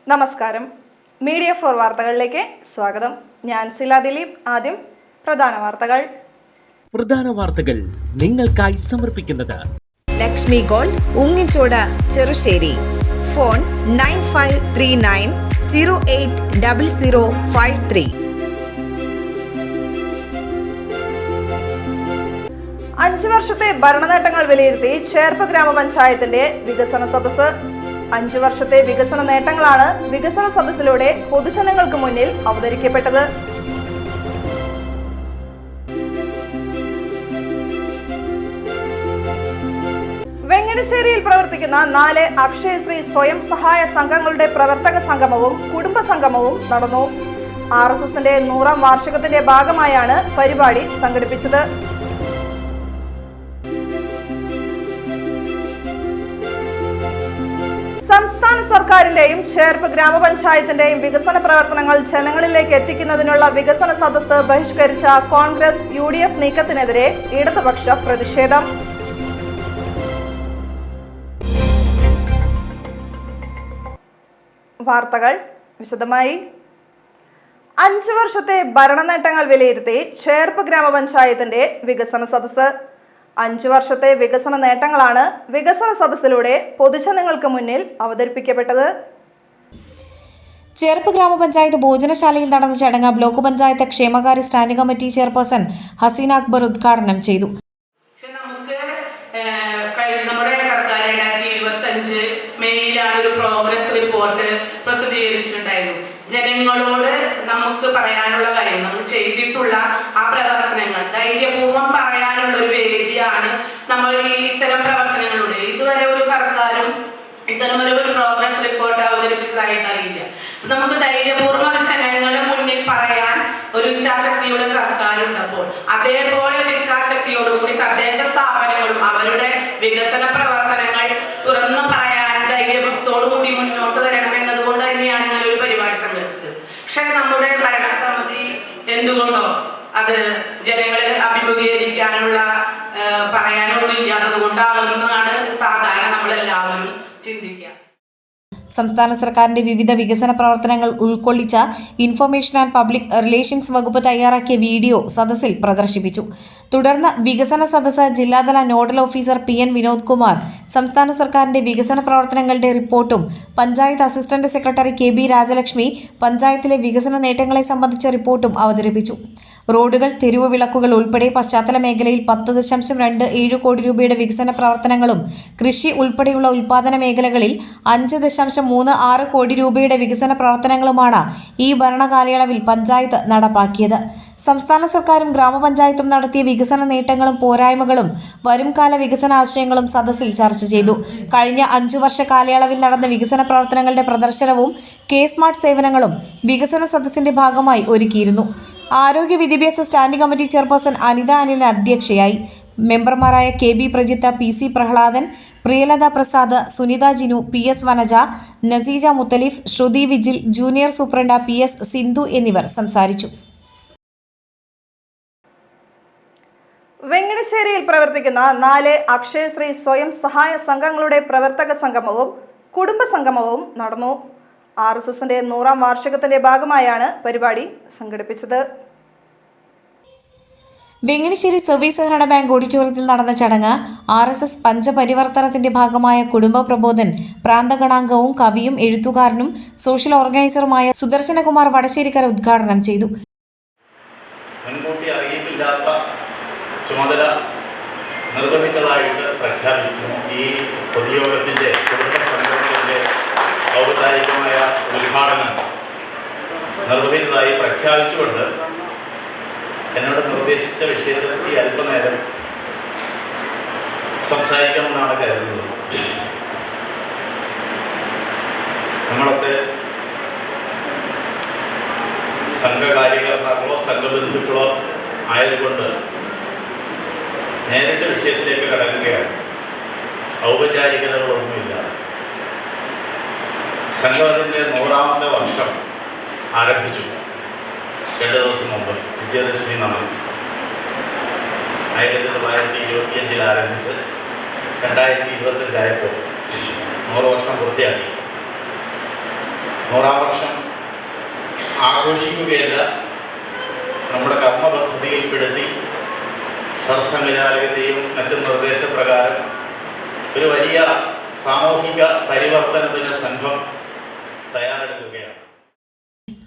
നമസ്കാരം. Media for വാർത്തകളിലേക്ക് സ്വാഗതം. ഞാൻ സില ദിലീപ്. ആദ്യം പ്രധാന വാർത്തകൾ നിങ്ങൾക്കായി സമർപ്പിക്കുന്നത് ലക്ഷ്മി ഗോൾഡ്, ഉങ്ങിച്ചോട്, ചെറുശ്ശേരി. ഫോൺ 9539080053. 5 വർഷത്തെ ഭരണനേട്ടങ്ങൾ വിലയിരുത്തി ചേർപ്പ് ഗ്രാമപഞ്ചായത്തിന്റെ വികസന സദസ്സ്. 5 വർഷത്തെ വികസന നേട്ടങ്ങളാണ് വികസന സദസ്സിലൂടെ പൊതുജനങ്ങൾക്ക് മുന്നിൽ അവതരിക്കപ്പെട്ടത്. വെങ്ങണശ്ശേരിയിൽ പ്രവർത്തിക്കുന്ന 4 അക്ഷയശ്രീ സ്വയം സഹായ സംഘങ്ങളുടെ പ്രവർത്തക സംഗമവും കുടുംബ സംഗമവും നടന്നു. RSSന്റെ 100ാം വാർഷികത്തിന്റെ ഭാഗമായാണ് പരിപാടി സംഘടിപ്പിച്ചത്. സംസ്ഥാന സർക്കാരിന്റെയും ചേർപ്പ് ഗ്രാമപഞ്ചായത്തിന്റെയും വികസന പ്രവർത്തനങ്ങൾ ജനങ്ങളിലേക്ക് എത്തിക്കുന്നതിനുള്ള വികസന സദസ്സ് ബഹിഷ്കരിച്ച കോൺഗ്രസ് UDF നീക്കത്തിനെതിരെ ഇടതുപക്ഷ പ്രതിഷേധം. വാർത്തകൾ വിശദമായി. 5 വർഷത്തെ ഭരണനേട്ടങ്ങൾ വിലയിരുത്തി ചേർപ്പ് ഗ്രാമപഞ്ചായത്തിന്റെ വികസന സദസ്സ്. 5 വർഷത്തെ വികസന നേട്ടങ്ങളാണ് വികസന സദസ്സിലൂടെ പൊതുജനങ്ങൾക്ക് മുന്നിൽ അവതരിപ്പിക്കപ്പെട്ടത്. ചേർപ്പ് ഗ്രാമപഞ്ചായത്ത് ഭോജനശാലയിൽ നടന്ന ചടങ്ങ് ബ്ലോക്ക് പഞ്ചായത്ത് ക്ഷേമകാര്യ standing committee chairperson Haseena Akbar ഉദ്ഘാടനം ചെയ്തു. നമ്മുടെ സർക്കാർ 2025 മെയ്യിലാണ് ഒരു പ്രോഗ്രസ് റിപ്പോർട്ട് പ്രസിദ്ധീകരിച്ചിട്ടുണ്ടായിരുന്നു. ജനങ്ങളോട് നമുക്ക് പറയാനുള്ള കാര്യം, നമ്മൾ ചെയ്തിട്ടുള്ള ആ പ്രവർത്തനങ്ങൾ ധൈര്യപൂർവ്വം പറയാനുള്ള ഒരു വേദിയാണ് നമ്മൾ ഇത്തരം പ്രവർത്തനങ്ങളിലൂടെ. ഇതുവരെ ഒരു സർക്കാരും ഇത്തരം ഒരു പ്രോഗ്രസ് റിപ്പോർട്ട് അവതരിപ്പിച്ചതായിട്ട് അറിയില്ല. നമുക്ക് ധൈര്യപൂർവ്വം ജനങ്ങളെ മുന്നിൽ പറയാൻ ഒരു ഇച്ഛാശക്തിയുടെ സർക്കാരുണ്ടപ്പോൾ, അതേപോലെ ഒരു ഇച്ഛാശക്തിയോടുകൂടി തദ്ദേശ സ്ഥാപനങ്ങളും അവരുടെ വികസന പ്രവർത്തനങ്ങൾ തുറന്നു പറയാൻ ധൈര്യത്തോടുകൂടി മുന്നോട്ട് വരണം എന്നതുകൊണ്ട് തന്നെയാണ് ഇങ്ങനെ ഒരു പരിപാടി സംഘടിപ്പിച്ചത്. പക്ഷെ നമ്മുടെ ഭരണസമിതി എന്തുകൊണ്ടോ അത് ജനങ്ങളെ അഭിമുഖീകരിക്കാനുള്ള പറയാനൊന്നും ഇല്ലാത്തത് കൊണ്ടാണെന്നാണ് സാധാരണ നമ്മളെല്ലാവരും ചിന്തിക്കുക. സംസ്ഥാന സർക്കാരിന്റെ വിവിധ വികസന പ്രവർത്തനങ്ങൾ ഉൾക്കൊള്ളിച്ച ഇൻഫർമേഷൻ ആൻഡ് പബ്ലിക് റിലേഷൻസ് വകുപ്പ് തയ്യാറാക്കിയ വീഡിയോ സദസ്സിൽ പ്രദർശിപ്പിച്ചു. തുടർന്ന് വികസന സദസ്സ് ജില്ലാതല nodal officer PN Vinod Kumar സംസ്ഥാന സർക്കാരിന്റെ വികസന പ്രവർത്തനങ്ങളുടെ റിപ്പോർട്ടും panchayat assistant secretary KB Rajalakshmi പഞ്ചായത്തിലെ വികസന നേട്ടങ്ങളെ സംബന്ധിച്ച റിപ്പോർട്ടും അവതരിപ്പിച്ചു. റോഡുകൾ, തെരുവ് വിളക്കുകൾ ഉൾപ്പെടെ പശ്ചാത്തല മേഖലയിൽ 10.27 കോടി രൂപയുടെ വികസന പ്രവർത്തനങ്ങളും കൃഷി ഉൾപ്പെടെയുള്ള ഉൽപാദന മേഖലകളിൽ 5.36 കോടി രൂപയുടെ വികസന പ്രവർത്തനങ്ങളുമാണ് ഈ ഭരണകാലയളവിൽ പഞ്ചായത്ത് നടപ്പാക്കിയത്. സംസ്ഥാന സർക്കാരും ഗ്രാമപഞ്ചായത്തും നടത്തിയ വികസന നേട്ടങ്ങളും പോരായ്മകളും വരുംകാല വികസന ആശയങ്ങളും സദസ്സിൽ ചർച്ച ചെയ്തു. കഴിഞ്ഞ 5 വർഷ കാലയളവിൽ നടന്ന വികസന പ്രവർത്തനങ്ങളുടെ പ്രദർശനവും സ്മാർട്ട് സേവനങ്ങളും വികസന സദസ്സിന്റെ ഭാഗമായി ഒരുക്കിയിരുന്നു. ആരോഗ്യ വിദ്യാഭ്യാസ standing committee chairperson Anitha Anil അധ്യക്ഷയായി. മെമ്പർമാരായ KB Prajitha, PC Prahladan, Priyalatha Prasad, Sunitha Jinu, PS Vanaja, Naseeja Muthalif, Shruthi Vijil, junior superintendent PS Sindhu എന്നിവർ സംസാരിച്ചു. വെങ്ങണശ്ശേരിയിൽ പ്രവർത്തിക്കുന്ന 4 അക്ഷയശ്രീ സ്വയം സഹായ സംഘങ്ങളുടെ പ്രവർത്തക സംഗമവും കുടുംബ സംഗമവും നടന്നു. RSSന്റെ 100ാം വാർഷികത്തിന്റെ ഭാഗമായാണ് പരിപാടി സംഘടിപ്പിച്ചത്. വെങ്ങണശ്ശേരി സർവീസ് സഹകരണ ബാങ്ക് ഓഡിറ്റോറിയത്തിൽ നടന്ന ചടങ്ങ് RSS പഞ്ചപരിവർത്തനത്തിന്റെ ഭാഗമായ കുടുംബ പ്രബോധൻ പ്രാന്തഗണാംഗവും കവിയും എഴുത്തുകാരനും സോഷ്യൽ ഓർഗനൈസറുമായ സുദർശനകുമാർ വടശ്ശേരിക്കര ഉദ്ഘാടനം ചെയ്തു. മുൻകൂട്ടി അറിയിപ്പില്ലാത്ത ചുമതല നിർവഹിച്ചതായിട്ട് പ്രഖ്യാപിക്കുന്നു. ഈ പൊതുയോഗത്തിന്റെ കുടുംബ സംഘത്തിന്റെ ഔപചാരികമായ ഉദ്ഘാടനം നിർവഹിച്ചതായി പ്രഖ്യാപിച്ചുകൊണ്ട് എന്നോട് നിർദ്ദേശിച്ച വിഷയത്തെപ്പറ്റി അല്പനേരം സംസാരിക്കാമെന്നാണ് കരുതുന്നത്. നമ്മളൊക്കെ സംഘകാര്യകർത്താക്കളോ സംഘബന്ധുക്കളോ ആയതുകൊണ്ട് നേരിട്ട് വിഷയത്തിലേക്ക് കടക്കുകയാണ്. ഔപചാരികതകളൊന്നുമില്ല. സംഘം അതിൻ്റെ 100ാമത്തെ വർഷം ആരംഭിച്ചു. 2 ദിവസം മുമ്പ് വിജയദശമി നാളിൽ 1925 ആരംഭിച്ച് 2025 ആയപ്പോൾ 100 വർഷം പൂർത്തിയാക്കി. 100ാം വർഷം ആഘോഷിക്കുകയല്ല, നമ്മുടെ കർമ്മപദ്ധതിയിൽപ്പെടുത്തി സർസംഘചാലകൻ്റെയും മറ്റും നിർദ്ദേശപ്രകാരം ഒരു വലിയ സാമൂഹിക പരിവർത്തനത്തിന് സംഘം തയ്യാറെടുക്കുകയാണ്.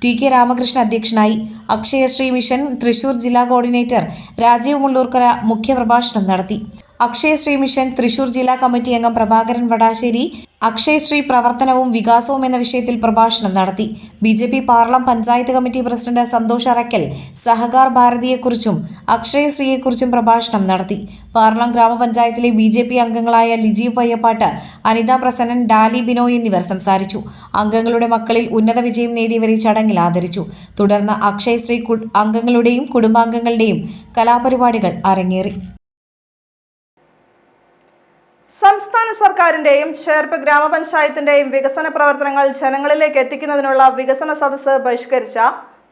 ടി കെ രാമകൃഷ്ണൻ അധ്യക്ഷനായി. അക്ഷയശ്രീ മിഷൻ തൃശൂർ ജില്ലാ കോർഡിനേറ്റർ രാജീവ് മുള്ളൂർക്കര മുഖ്യപ്രഭാഷണം നടത്തി. അക്ഷയശ്രീ മിഷൻ തൃശൂർ ജില്ലാ കമ്മിറ്റി അംഗം പ്രഭാകരൻ വടാശ്ശേരി അക്ഷയശ്രീ പ്രവർത്തനവും വികാസവും എന്ന വിഷയത്തിൽ പ്രഭാഷണം നടത്തി. BJP Parlam panchayat committee president Santhosh Arackal Sahakar ഭാരതിയെക്കുറിച്ചും അക്ഷയശ്രീയെക്കുറിച്ചും പ്രഭാഷണം നടത്തി. പാർലം ഗ്രാമപഞ്ചായത്തിലെ BJP അംഗങ്ങളായ ലിജീവ് പയ്യപ്പാട്ട്, അനിത പ്രസന്നൻ, ഡാലി ബിനോയ് എന്നിവർ സംസാരിച്ചു. അംഗങ്ങളുടെ മക്കളിൽ ഉന്നത വിജയം നേടിയവരെ ചടങ്ങിൽ ആദരിച്ചു. തുടർന്ന് അക്ഷയശ്രീ അംഗങ്ങളുടെയും കുടുംബാംഗങ്ങളുടെയും കലാപരിപാടികൾ അരങ്ങേറി. സംസ്ഥാന സർക്കാരിന്റെയും ചേർപ്പ് ഗ്രാമപഞ്ചായത്തിന്റെയും വികസന പ്രവർത്തനങ്ങൾ ജനങ്ങളിലേക്ക് എത്തിക്കുന്നതിനുള്ള വികസന സദസ്സ് ബഹിഷ്കരിച്ച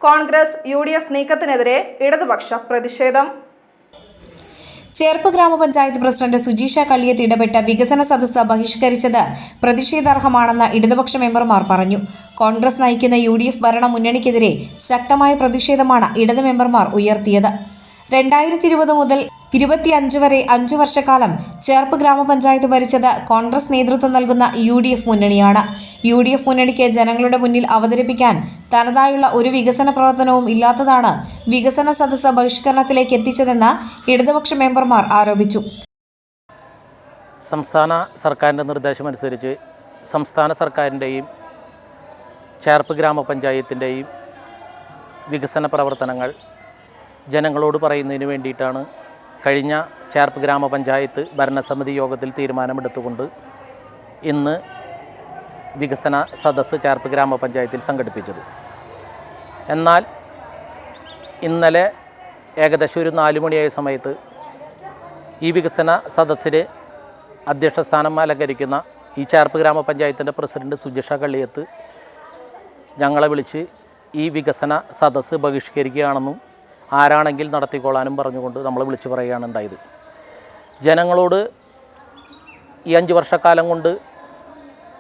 കോൺഗ്രസ് UDF നീക്കത്തിനെതിരെ ഇടതുപക്ഷ പ്രതിഷേധം. ചേർപ്പ് ഗ്രാമപഞ്ചായത്ത് പ്രസിഡന്റ് സുജീഷ കള്ളിയത്ത് ഇടപെട്ട വികസന സദസ്സ് ബഹിഷ്കരിച്ചത് പ്രതിഷേധാർഹമാണെന്ന് ഇടതുപക്ഷ മെമ്പർമാർ പറഞ്ഞു. കോൺഗ്രസ് നയിക്കുന്ന UDF ഭരണ മുന്നണിക്കെതിരെ ശക്തമായ പ്രതിഷേധമാണ് ഇടതു മെമ്പർമാർ ഉയർത്തിയത്. 2020 മുതൽ 25 വരെ 5 വർഷക്കാലം ചേർപ്പ് ഗ്രാമപഞ്ചായത്ത് ഭരിച്ചത് കോൺഗ്രസ് നേതൃത്വം നൽകുന്ന UDF മുന്നണിയാണ്. UDF മുന്നണിക്ക് ജനങ്ങളുടെ മുന്നിൽ അവതരിപ്പിക്കാൻ തനതായുള്ള ഒരു വികസന പ്രവർത്തനവും ഇല്ലാത്തതാണ് വികസന സദസ്സ് ബഹിഷ്കരണത്തിലേക്ക് എത്തിച്ചതെന്ന് ഇടതുപക്ഷ മെമ്പർമാർ ആരോപിച്ചു. സംസ്ഥാന സർക്കാരിൻ്റെ നിർദ്ദേശമനുസരിച്ച് സംസ്ഥാന സർക്കാരിൻ്റെയും ചേർപ്പ് ഗ്രാമപഞ്ചായത്തിൻ്റെയും വികസന പ്രവർത്തനങ്ങൾ ജനങ്ങളോട് പറയുന്നതിന് വേണ്ടിയിട്ടാണ് കഴിഞ്ഞ ചേർപ്പ് ഗ്രാമപഞ്ചായത്ത് ഭരണസമിതി യോഗത്തിൽ തീരുമാനമെടുത്തുകൊണ്ട് ഇന്ന് വികസന സദസ്സ് ചേർപ്പ് ഗ്രാമപഞ്ചായത്തിൽ സംഘടിപ്പിച്ചത്. എന്നാൽ ഇന്നലെ ഏകദേശം ഒരു 4 മണിയായ സമയത്ത് ഈ വികസന സദസ്സിന് അധ്യക്ഷ സ്ഥാനം അലങ്കരിക്കുന്ന ഈ ചേർപ്പ് ഗ്രാമപഞ്ചായത്തിൻ്റെ പ്രസിഡന്റ് സുജീഷ കള്ളിയത്ത് ഞങ്ങളെ വിളിച്ച് ഈ വികസന സദസ്സ് ബഹിഷ്കരിക്കുകയാണെന്നും ആരാണെങ്കിൽ നടത്തിക്കൊള്ളാനും പറഞ്ഞുകൊണ്ട് നമ്മളെ വിളിച്ചു പറയുകയാണ് ഉണ്ടായത്. ജനങ്ങളോട് ഈ 5 വർഷക്കാലം കൊണ്ട്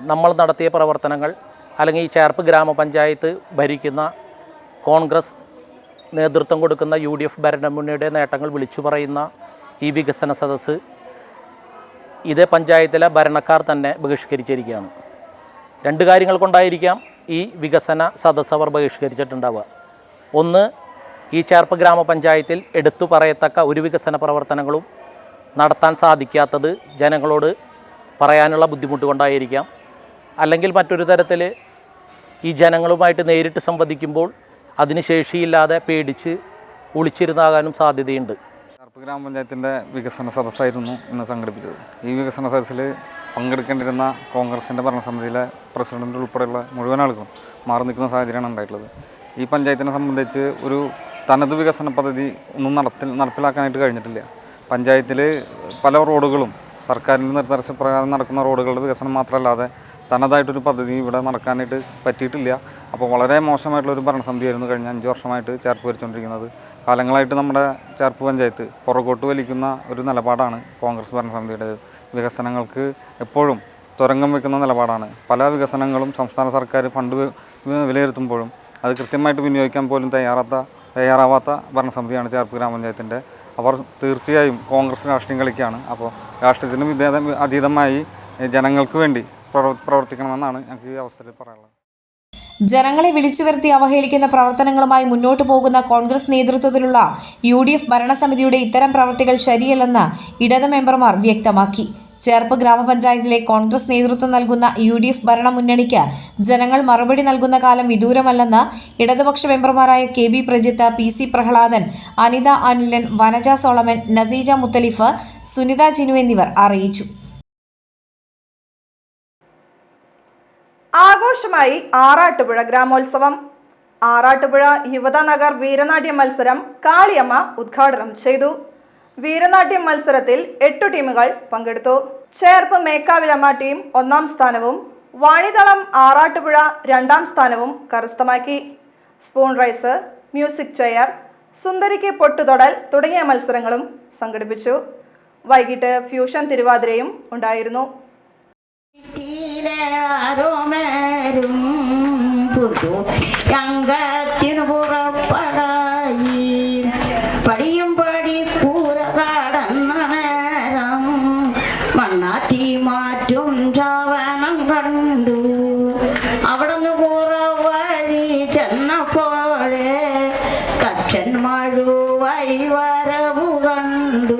നമ്മൾ നടത്തിയ പ്രവർത്തനങ്ങൾ അല്ലെങ്കിൽ ഈ ചേർപ്പ് ഗ്രാമപഞ്ചായത്ത് ഭരിക്കുന്ന കോൺഗ്രസ് നേതൃത്വം കൊടുക്കുന്ന UDF ഭരണമുന്നണിയുടെ നേട്ടങ്ങൾ വിളിച്ചു പറയുന്ന ഈ വികസന സദസ്സ് ഇതേ പഞ്ചായത്തിലെ ഭരണക്കാർ തന്നെ ബഹിഷ്കരിച്ചിരിക്കുകയാണ്. 2 കാര്യങ്ങൾ കൊണ്ടായിരിക്കാം ഈ വികസന സദസ്സ് അവർ ബഹിഷ്കരിച്ചിട്ടുണ്ടാവുക. ഒന്ന്, ഈ ചേർപ്പ് ഗ്രാമപഞ്ചായത്തിൽ എടുത്തു പറയത്തക്ക ഒരു വികസന പ്രവർത്തനങ്ങളും നടത്താൻ സാധിക്കാത്തത് ജനങ്ങളോട് പറയാനുള്ള ബുദ്ധിമുട്ട് കൊണ്ടായിരിക്കാം. അല്ലെങ്കിൽ മറ്റൊരു തരത്തിൽ ഈ ജനങ്ങളുമായിട്ട് നേരിട്ട് സംവദിക്കുമ്പോൾ അതിന് ശേഷിയില്ലാതെ പേടിച്ച് ഒളിച്ചിരുന്നാകാനും സാധ്യതയുണ്ട്. ചേർപ്പ് ഗ്രാമപഞ്ചായത്തിൻ്റെ വികസന സദസ്സായിരുന്നു ഇന്ന് സംഘടിപ്പിച്ചത്. ഈ വികസന സദസ്സിൽ പങ്കെടുക്കേണ്ടിരുന്ന കോൺഗ്രസിൻ്റെ ഭരണസമിതിയിലെ പ്രസിഡന്റ് ഉൾപ്പെടെയുള്ള മുഴുവൻ ആളുകളും മാറി നിൽക്കുന്ന സാഹചര്യമാണ് ഉണ്ടായിട്ടുള്ളത്. ഈ പഞ്ചായത്തിനെ സംബന്ധിച്ച് ഒരു തനത് വികസന പദ്ധതി ഒന്നും നടപ്പിലാക്കാനായിട്ട് കഴിഞ്ഞിട്ടില്ല. പഞ്ചായത്തിൽ പല റോഡുകളും സർക്കാരിൻ്റെ നിർദ്ദേശപ്രകാരം നടക്കുന്ന റോഡുകളുടെ വികസനം മാത്രമല്ലാതെ തനതായിട്ടൊരു പദ്ധതി ഇവിടെ നടക്കാനായിട്ട് പറ്റിയിട്ടില്ല. അപ്പോൾ വളരെ മോശമായിട്ടുള്ളൊരു ഭരണസമിതിയായിരുന്നു കഴിഞ്ഞ 5 വർഷമായിട്ട് ചേർപ്പ് ഭരിച്ചുകൊണ്ടിരിക്കുന്നത്. കാലങ്ങളായിട്ട് നമ്മുടെ ചേർപ്പ് പഞ്ചായത്ത് പുറകോട്ട് വലിക്കുന്ന ഒരു നിലപാടാണ് കോൺഗ്രസ് ഭരണസമിതിയുടെ. വികസനങ്ങൾക്ക് എപ്പോഴും തുരങ്കം വയ്ക്കുന്ന നിലപാടാണ്. പല വികസനങ്ങളും സംസ്ഥാന സർക്കാർ ഫണ്ട് വിലയിരുത്തുമ്പോഴും അത് കൃത്യമായിട്ട് വിനിയോഗിക്കാൻ പോലും തയ്യാറാവാത്ത ഭരണസമിതിയാണ് ചേർപ്പ് ഗ്രാമപഞ്ചായത്തിൻ്റെ. അവർ തീർച്ചയായും കോൺഗ്രസ് രാഷ്ട്രീയം കളിക്കുകയാണ്. അപ്പോൾ രാഷ്ട്രീയത്തിന് അതീതമായി ജനങ്ങൾക്ക് വേണ്ടി പ്രവർത്തിക്കണമെന്നാണ് ഞങ്ങൾക്ക് ഈ അവസരത്തിൽ പറയാനുള്ളത്. ജനങ്ങളെ വിളിച്ചു വരുത്തി അവഹേളിക്കുന്ന പ്രവർത്തനങ്ങളുമായി മുന്നോട്ടു പോകുന്ന കോൺഗ്രസ് നേതൃത്വത്തിലുള്ള UDF ഭരണസമിതിയുടെ ഇത്തരം പ്രവൃത്തികൾ ശരിയല്ലെന്ന് ഇടത് മെമ്പർമാർ വ്യക്തമാക്കി. ചേർപ്പ് ഗ്രാമപഞ്ചായത്തിലെ കോൺഗ്രസ് നേതൃത്വം നൽകുന്ന UDF ഭരണമുന്നണിക്ക് ജനങ്ങൾ മറുപടി നൽകുന്ന കാലം വിദൂരമല്ലെന്ന് ഇടതുപക്ഷ മെമ്പർമാരായ KB Prajith, PC Prahladan, Anitha Anilan, Vanaja Solomon, Naseeja Muthalif, Sunitha Jinu എന്നിവർ അറിയിച്ചു. ആഘോഷമായി ആറാട്ടുപുഴ ഗ്രാമോത്സവം. ആറാട്ടുപുഴ യുവതാനഗർ വീരനാട്യ മത്സരം കാളിയമ്മ ഉദ്ഘാടനം ചെയ്തു. വീരനാട്യം മത്സരത്തിൽ 8 ടീമുകൾ പങ്കെടുത്തു. ചേർപ്പ് മേക്കാവിലമ്മ ടീം 1ാം സ്ഥാനവും വാണിതളം ആറാട്ടുപുഴ 2ാം സ്ഥാനവും കരസ്ഥമാക്കി. സ്പൂൺ റൈസ്, മ്യൂസിക് ചെയർ, സുന്ദരിക്ക് പൊട്ടുതൊടൽ തുടങ്ങിയ മത്സരങ്ങളും സംഘടിപ്പിച്ചു. വൈകിട്ട് ഫ്യൂഷൻ തിരുവാതിരയും ഉണ്ടായിരുന്നു. അംഗത്തിനു പുറപ്പെടായി പടിയും പടി കൂര കടന്ന നേരം മണ്ണാത്തി മാറ്റും ചാവണം കണ്ടു. അവിടുന്ന് കൂറ വഴി ചെന്നപ്പോഴേ തച്ചൻ മഴുവായി വരവു കണ്ടു.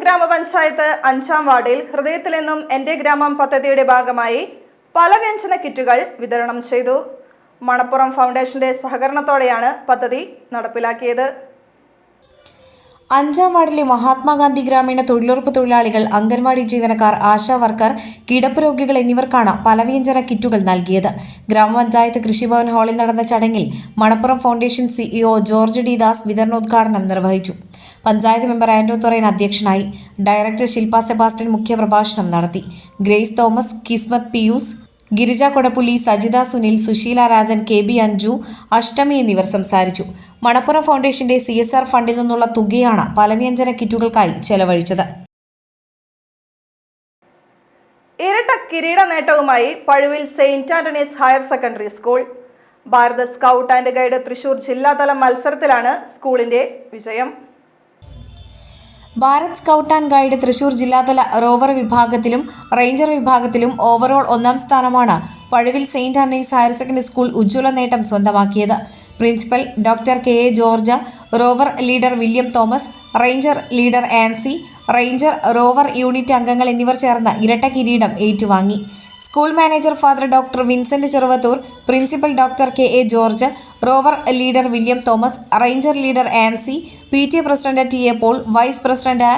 ഗ്രാമപഞ്ചായത്ത് 5-ാം വാർഡിൽ ഹൃദയത്തിൽ നിന്നും എൻ്റെ ഗ്രാമം പദ്ധതിയുടെ ഭാഗമായി പലവ്യഞ്ജന കിറ്റുകൾ വിതരണം ചെയ്തു. മണപ്പുറം ഫൗണ്ടേഷന്റെ സഹകരണത്തോടെയാണ് പദ്ധതി നടപ്പിലാക്കിയത്. 5-ാം വാർഡിലെ മഹാത്മാഗാന്ധി ഗ്രാമീണ തൊഴിലുറപ്പ് തൊഴിലാളികൾ, അംഗൻവാടി ജീവനക്കാർ, ആശാ വർക്കർ, കിടപ്പ് രോഗികൾ എന്നിവർക്കാണ് പലവ്യഞ്ജന കിറ്റുകൾ നൽകിയത്. ഗ്രാമപഞ്ചായത്ത് കൃഷിഭവൻ ഹാളിൽ നടന്ന ചടങ്ങിൽ Manappuram foundation CEO George D Das വിതരണോദ്ഘാടനം നിർവഹിച്ചു. പഞ്ചായത്ത് മെമ്പർ ആൻഡോ തൊറൈൻ അധ്യക്ഷനായി. ഡയറക്ടർ ശില്പ സെബാസ്റ്റ്യൻ മുഖ്യപ്രഭാഷണം നടത്തി. Grace Thomas, Kismath Pius, Girija Kodappully, Sajitha Sunil, Susheela Rajan, KB Anju, Ashtami എന്നിവർ സംസാരിച്ചു. മണപ്പുറം ഫൗണ്ടേഷന്റെ CSR ഫണ്ടിൽ നിന്നുള്ള തുകയാണ് പലവ്യഞ്ജന കിറ്റുകൾക്കായി ചെലവഴിച്ചത്. ഇരട്ട കിരീട നേട്ടവുമായി Pazhuvil Saint Antony's higher secondary school. Bharat scout and guide Thrissur ജില്ലാതല മത്സരത്തിലാണ് സ്കൂളിന്റെ വിജയം. Bharat scout and guide Thrissur ജില്ലാതല റോവർ വിഭാഗത്തിലും റേഞ്ചർ വിഭാഗത്തിലും ഓവറോൾ 1-ാം സ്ഥാനമാണ് Pazhuvil Saint Antony's higher secondary school ഉജ്ജ്വല നേട്ടം സ്വന്തമാക്കിയത്. Principal doctor KA George, rover leader William Thomas, ranger leader Ancy, ranger rover unit അംഗങ്ങൾ എന്നിവർ ചേർന്ന് ഇരട്ട കിരീടം ഏറ്റുവാങ്ങി. School manager father doctor Vincent Cheruvathur, principal doctor KA George, rover leader William Thomas, ranger leader Ancy, PTA president TA Paul, vice president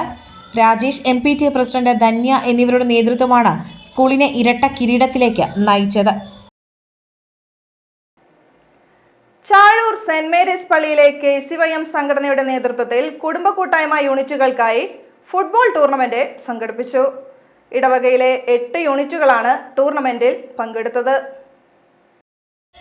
Rajesh, MPTA president Dhanya എന്നിവരുടെ നേതൃത്വമാണ് സ്കൂളിനെ ഇരട്ട കിരീടത്തിലേക്ക് നയിച്ചത്. ചാഴൂർ സെന്റ് മേരീസ് പള്ളിയിലെ KCYM സംഘടനയുടെ നേതൃത്വത്തിൽ കുടുംബ കൂട്ടായ്മ യൂണിറ്റുകൾക്കായി ഫുട്ബോൾ ടൂർണമെന്റ് സംഘടിപ്പിച്ചു. ഇടവകയിലെ 8 യൂണിറ്റുകളാണ് ടൂർണമെന്റിൽ പങ്കെടുത്തത്.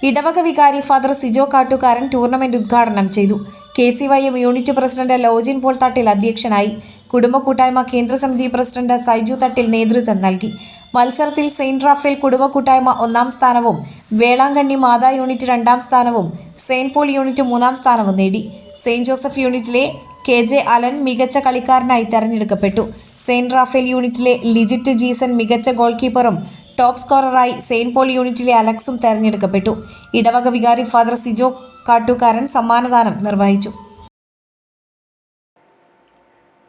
ഇടവക വികാരി ഫാദർ സിജോ കാട്ടുകാരൻ ടൂർണമെന്റ് ഉദ്ഘാടനം ചെയ്തു. KCYM unit president Lojin Paul Thattil അധ്യക്ഷനായി. കുടുംബ കൂട്ടായ്മ കേന്ദ്ര സമിതി പ്രസിഡന്റ് സൈജു തട്ടിൽ നേതൃത്വം നൽകി. മത്സരത്തിൽ സെയിന്റ് റാഫേൽ കുടുംബ കൂട്ടായ്മ 1-ാം സ്ഥാനവും വേളാങ്കണ്ണി മാതാ യൂണിറ്റ് 2-ാം സ്ഥാനവും സെയിന്റ് പോൾ യൂണിറ്റ് 3-ാം സ്ഥാനവും നേടി. സെയിന്റ് ജോസഫ് യൂണിറ്റിലെ KJ അലൻ മികച്ച കളിക്കാരനായി തെരഞ്ഞെടുക്കപ്പെട്ടു. സെയിന്റ് റാഫേൽ യൂണിറ്റിലെ ലിജിറ്റ് ജീസൺ മികച്ച ഗോൾ കീപ്പറും ടോപ്പ് സ്കോററായി സെയിന്റ് പോൾ യൂണിറ്റിലെ അലക്സും തെരഞ്ഞെടുക്കപ്പെട്ടു. ഇടവക വികാരി ഫാദർ സിജോ കാട്ടുകാരൻ സമ്മാനദാനം നിർവഹിച്ചു.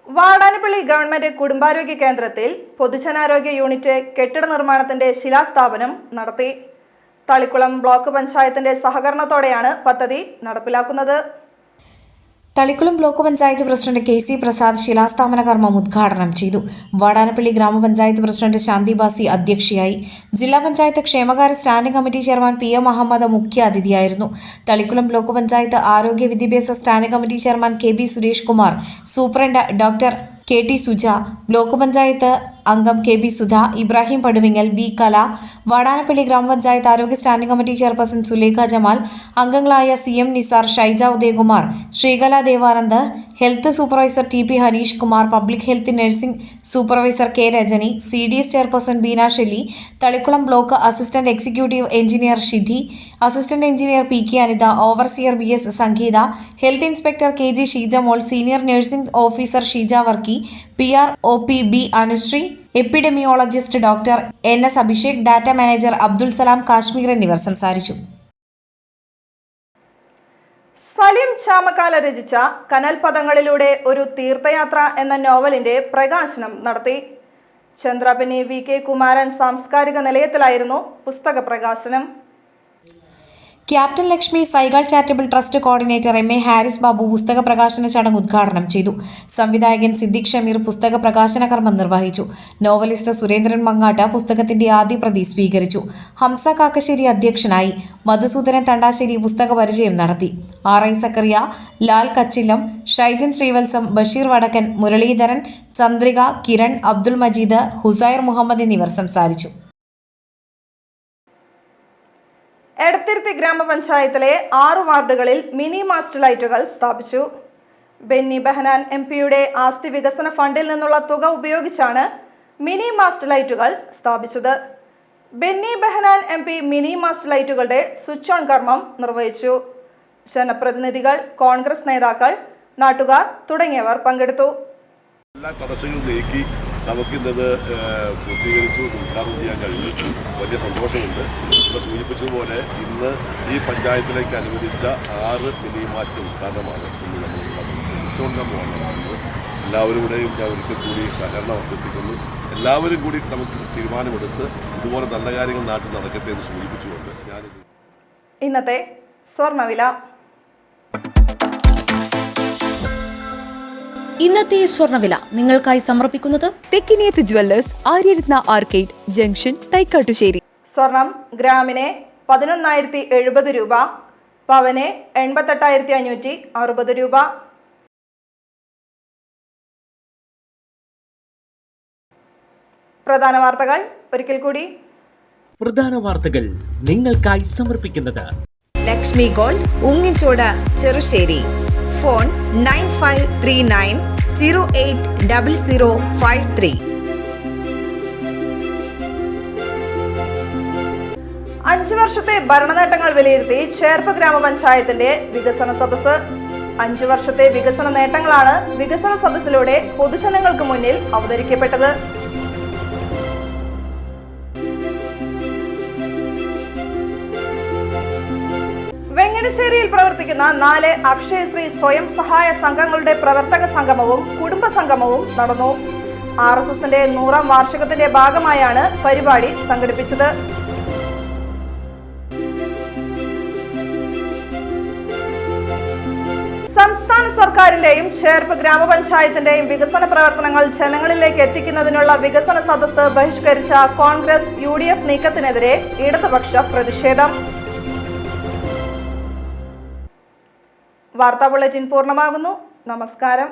വാടാനപ്പള്ളി ഗവൺമെന്റ് കുടുംബാരോഗ്യ കേന്ദ്രത്തിൽ പൊതുജനാരോഗ്യ യൂണിറ്റ് കെട്ടിട നിർമ്മാണത്തിന്റെ ശിലാസ്ഥാപനം നടത്തി. തളിക്കുളം ബ്ലോക്ക് പഞ്ചായത്തിന്റെ സഹകരണത്തോടെയാണ് പദ്ധതി നടപ്പിലാക്കുന്നത്. Thalikulam block panchayat president KC Prasad ശിലാസ്ഥാപന കർമ്മം ഉദ്ഘാടനം ചെയ്തു. വാടാനപ്പള്ളി ഗ്രാമപഞ്ചായത്ത് പ്രസിഡന്റ് ശാന്തി ബാസി അധ്യക്ഷയായി. ജില്ലാ പഞ്ചായത്ത് ക്ഷേമകാര്യ standing committee chairman PM Ahammed മുഖ്യ അതിഥിയായിരുന്നു. തളിക്കുളം ബ്ലോക്ക് പഞ്ചായത്ത് ആരോഗ്യ വിദ്യാഭ്യാസ standing committee chairman KB Suresh Kumar, superintendent doctor KT Suja, block panchayat അംഗം KB സുധ, ഇബ്രാഹിം പടുവിങ്ങൽ, വി കല, വാടാനപ്പള്ളി ഗ്രാമപഞ്ചായത്ത് ആരോഗ്യ standing committee chairperson Sulekha Jamal, അംഗങ്ങളായ CM Nisar, Shaija Udayakumar, Sreekala Devanand, health supervisor TP Haneesh Kumar, public health nursing supervisor K Rajani, CDS chairperson Beena Shelly, Thalikulam block assistant executive engineer ഷിധി, assistant engineer PK Anitha, overseer BS Sangeetha, health inspector KG Sheejamol, senior nursing officer Sheeja Varkey, PR OP B Anusree, epidemiologist doctor NS Abhishek, data manager Abdul Salam Kashmir എന്നിവർ സംസാരിച്ചു. സലീം ചാമക്കാല രചിച്ച കനൽപഥങ്ങളിലൂടെ ഒരു തീർത്ഥയാത്ര എന്ന നോവലിന്റെ പ്രകാശനം നടത്തി. ചന്ദ്രപനി VK Kumaran സാംസ്കാരിക നിലയത്തിലായിരുന്നു പുസ്തക പ്രകാശനം. Captain Lakshmi Sahgal charitable trust coordinator MA Haris Babu പുസ്തക പ്രകാശന ചടങ്ങ് ഉദ്ഘാടനം ചെയ്തു. സംവിധായകൻ സിദ്ദിഖ് ഷമീർ പുസ്തക പ്രകാശന കർമ്മം നിർവഹിച്ചു. നോവലിസ്റ്റ് സുരേന്ദ്രൻ മങ്ങാട്ട് പുസ്തകത്തിന്റെ ആദ്യ പ്രതി സ്വീകരിച്ചു. ഹംസ കാക്കശ്ശേരി അധ്യക്ഷനായി. മധുസൂദനൻ തണ്ടാശ്ശേരി പുസ്തക പരിചയം നടത്തി. RI സക്കറിയ, ലാൽ കച്ചില്ലം, ഷൈജൻ ശ്രീവത്സം, ബഷീർ വടക്കൻ, മുരളീധരൻ, ചന്ദ്രിക, കിരൺ, അബ്ദുൾ മജീദ്, ഹുസൈർ മുഹമ്മദ് എന്നിവർ സംസാരിച്ചു. എടത്തിരുത്തി ഗ്രാമപഞ്ചായത്തിലെ 6 വാർഡുകളിൽ മിനി മാസ്റ്റ് ലൈറ്റുകൾ സ്ഥാപിച്ചു. ബെന്നി ബെഹനാൻ MP-യുടെ ആസ്തി വികസന ഫണ്ടിൽ നിന്നുള്ള തുക ഉപയോഗിച്ചാണ് മിനി മാസ്റ്റ് ലൈറ്റുകൾ സ്ഥാപിച്ചത്. Benny Behanan MP mini mast ലൈറ്റുകളുടെ സ്വിച്ച് ഓൺ കർമ്മം നിർവഹിച്ചു. ജനപ്രതിനിധികൾ, കോൺഗ്രസ് നേതാക്കൾ, നാട്ടുകാർ തുടങ്ങിയവർ പങ്കെടുത്തു. എല്ലാ തടസ്സങ്ങളും നീക്കി നമുക്കിന്നത് പൂർത്തീകരിച്ചു ഉദ്ഘാടനം ചെയ്യാൻ കഴിഞ്ഞു. വലിയ സന്തോഷമുണ്ട്. ഇവിടെ സൂചിപ്പിച്ചതുപോലെ ഇന്ന് ഈ പഞ്ചായത്തിലേക്ക് അനുവദിച്ച 6 മിനി മാസ്റ്റ് ഉദ്ഘാടനമാണ് ഇന്ന് നമ്മൾ സ്വിച്ചോൺകർമ്മമാണ് നടന്നത്. എല്ലാവരുടെയും ഞാൻ ഒരിക്കൽ കൂടി സഹകരണം അഭ്യർത്ഥിക്കുന്നു. എല്ലാവരും കൂടി നമുക്ക് തീരുമാനമെടുത്ത് ഇതുപോലെ നല്ല കാര്യങ്ങൾ നാട്ടിൽ നടക്കട്ടെ എന്ന് സൂചിപ്പിച്ചുകൊണ്ട് ഞാൻ ഇന്നത്തെ സ്വർണ്ണവില. ഇന്നത്തെ സ്വർണ്ണവില നിങ്ങൾക്കായി സമർപ്പിക്കുന്നത് Thekkiniyath jewellers, Aryaratna arcade junction, Thaikkattussery. സ്വർണം ഗ്രാമിന് 11,070 രൂപ, പവന് 88,560 രൂപ. പ്രധാന വാർത്തകൾ ഒരിക്കൽ കൂടി. പ്രധാന വാർത്തകൾ നിങ്ങൾക്കായി സമർപ്പിക്കുന്നത് ലക്ഷ്മി ഗോൾഡ്, ഉങ്ങിച്ചോട്, ചെറുശ്ശേരി. ഫോൺ 9539080053. 5 വർഷത്തെ ഭരണനേട്ടങ്ങൾ വിലയിരുത്തി ചേർപ്പ് ഗ്രാമപഞ്ചായത്തിന്റെ വികസന സദസ്സ്. 5 വർഷത്തെ വികസന നേട്ടങ്ങളാണ് വികസന സദസ്സിലൂടെ പൊതുജനങ്ങൾക്ക് മുന്നിൽ അവതരിക്കപ്പെട്ടത്. വെങ്ങണശ്ശേരിയിൽ പ്രവർത്തിക്കുന്ന 4 അക്ഷയശ്രീ സ്വയം സഹായ സംഘങ്ങളുടെ പ്രവർത്തക സംഗമവും കുടുംബ സംഗമവും നടന്നു. RSSന്റെ 100ാം വാർഷികത്തിന്റെ ഭാഗമായാണ് പരിപാടി സംഘടിപ്പിച്ചത്. സംസ്ഥാന സർക്കാരിന്റെയും ചേർപ്പ് ഗ്രാമപഞ്ചായത്തിന്റെയും വികസന പ്രവർത്തനങ്ങൾ ജനങ്ങളിലേക്ക് എത്തിക്കുന്നതിനുള്ള വികസന സദസ്സ് ബഹിഷ്കരിച്ച കോൺഗ്രസ് UDF നീക്കത്തിനെതിരെ ഇടതുപക്ഷ പ്രതിഷേധം. വാർത്താ ബുള്ളറ്റിൻ പൂർണ്ണമാകുന്നു. നമസ്കാരം.